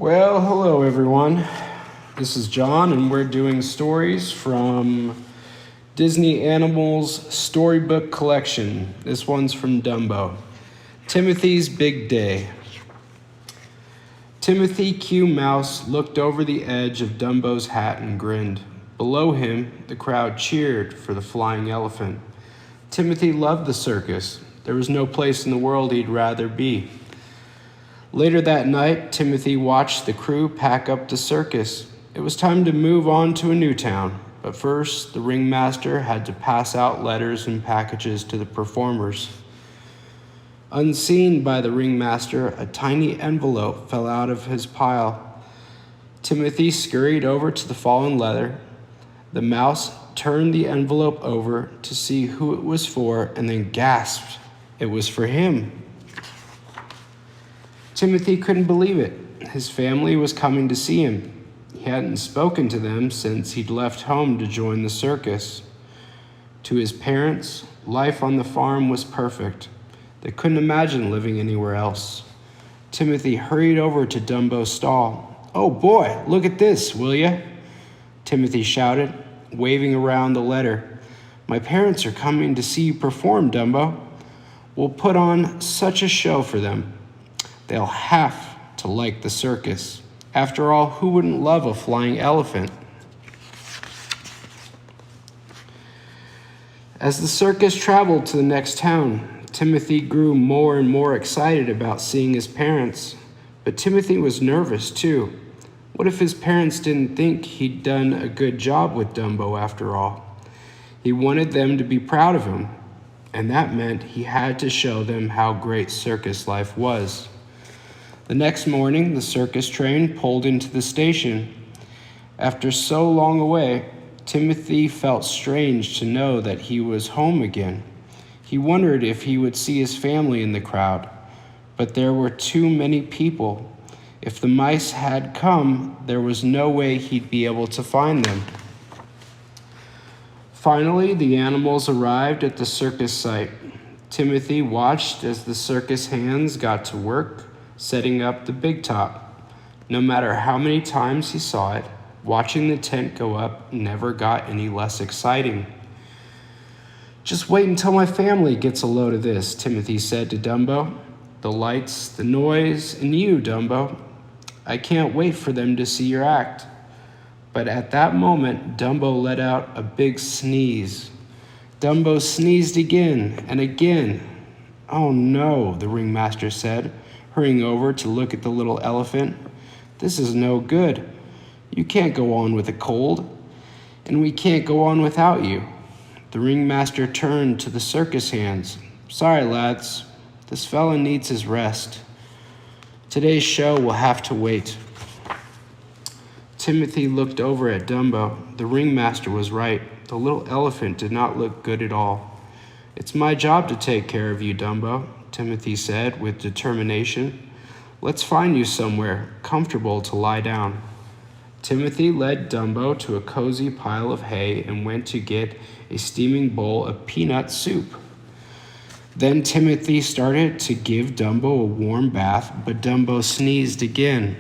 Well, hello everyone. This is John, and we're doing stories from Disney Animals Storybook Collection. This one's from DUMBO. Timothy's Big Day. Timothy Q. Mouse looked over the edge of Dumbo's hat and grinned. Below him, the crowd cheered for the flying elephant. Timothy loved the circus. There was no place in the world he'd rather be. Later that night, Timothy watched the crew pack up the circus. It was time to move on to a new town, but first the ringmaster had to pass out letters and packages to the performers. Unseen by the ringmaster, a tiny envelope fell out of his pile. Timothy scurried over to the fallen letter. The mouse turned the envelope over to see who it was for and then gasped. It was for him. Timothy couldn't believe it. His family was coming to see him. He hadn't spoken to them since he'd left home to join the circus. To his parents, life on the farm was perfect. They couldn't imagine living anywhere else. Timothy hurried over to Dumbo's stall. "Oh boy, look at this, will ya?" Timothy shouted, waving around the letter. "My parents are coming to see you perform, Dumbo. We'll put on such a show for them. They'll have to like the circus. After all, who wouldn't love a flying elephant?" As the circus traveled to the next town, Timothy grew more and more excited about seeing his parents. But Timothy was nervous, too. What if his parents didn't think he'd done a good job with Dumbo after all? He wanted them to be proud of him, and that meant he had to show them how great circus life was. The next morning, the circus train pulled into the station. After so long away, Timothy felt strange to know that he was home again. He wondered if he would see his family in the crowd, but there were too many people. If the mice had come, there was no way he'd be able to find them. Finally, the animals arrived at the circus site. Timothy watched as the circus hands got to work, setting up the big top. No matter how many times he saw it, watching the tent go up never got any less exciting. "Just wait until my family gets a load of this," Timothy said to Dumbo. "The lights, the noise, and you, Dumbo. I can't wait for them to see your act." But at that moment, Dumbo let out a big sneeze. Dumbo sneezed again and again. "Oh no," the ringmaster said, hurrying over to look at the little elephant. "This is no good. You can't go on with a cold, and we can't go on without you." The ringmaster turned to the circus hands. "Sorry, lads. This fella needs his rest. Today's show will have to wait." Timothy looked over at Dumbo. The ringmaster was right. The little elephant did not look good at all. "It's my job to take care of you, Dumbo," Timothy said with determination. "Let's find you somewhere comfortable to lie down." Timothy led Dumbo to a cozy pile of hay and went to get a steaming bowl of peanut soup. Then Timothy started to give Dumbo a warm bath, but Dumbo sneezed again.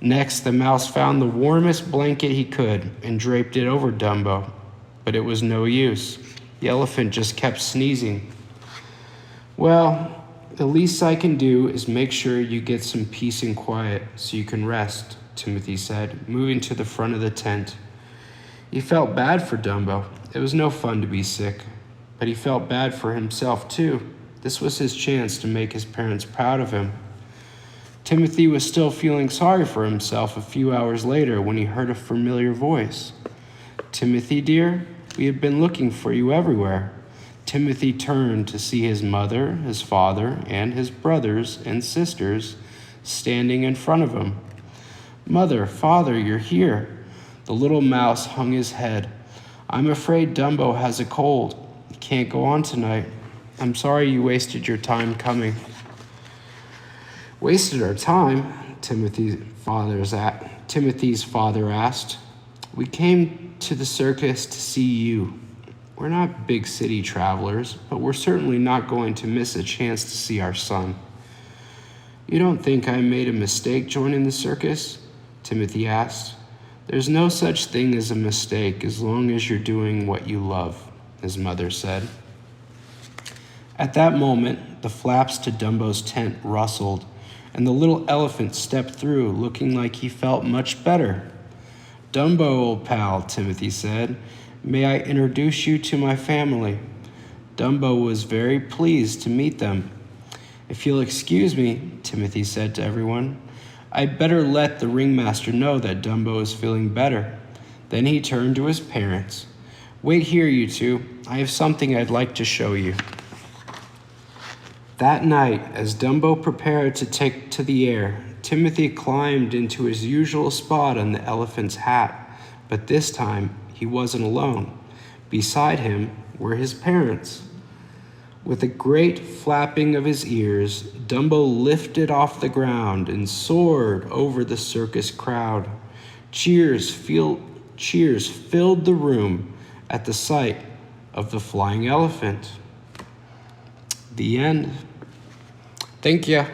Next, the mouse found the warmest blanket he could and draped it over Dumbo, but it was no use. The elephant just kept sneezing. "Well, the least I can do is make sure you get some peace and quiet so you can rest," Timothy said, moving to the front of the tent. He felt bad for Dumbo. It was no fun to be sick, but he felt bad for himself too. This was his chance to make his parents proud of him. Timothy was still feeling sorry for himself a few hours later when he heard a familiar voice. "Timothy, dear, we have been looking for you everywhere." Timothy turned to see his mother, his father, and his brothers and sisters standing in front of him. "Mother, father, you're here." The little mouse hung his head. "I'm afraid Dumbo has a cold. He can't go on tonight. I'm sorry you wasted your time coming." "Wasted our time?" Timothy's father asked. "We came to the circus to see you. We're not big city travelers, but we're certainly not going to miss a chance to see our son." You don't think I made a mistake joining the circus? Timothy asked. There's no such thing as a mistake as long as you're doing what you love, his mother said. At that moment, the flaps to Dumbo's tent rustled, and the little elephant stepped through, looking like he felt much better. Dumbo, old pal, Timothy said, may I introduce you to my family? Dumbo was very pleased to meet them. If you'll excuse me, Timothy said to everyone, I'd better let the ringmaster know that Dumbo is feeling better. Then he turned to his parents. Wait here, you two. I have something I'd like to show you. That night, as Dumbo prepared to take to the air, Timothy climbed into his usual spot on the elephant's hat, but this time he wasn't alone. Beside him were his parents. With a great flapping of his ears, Dumbo lifted off the ground and soared over the circus crowd. Cheers filled the room at the sight of the flying elephant. The end. Thank you.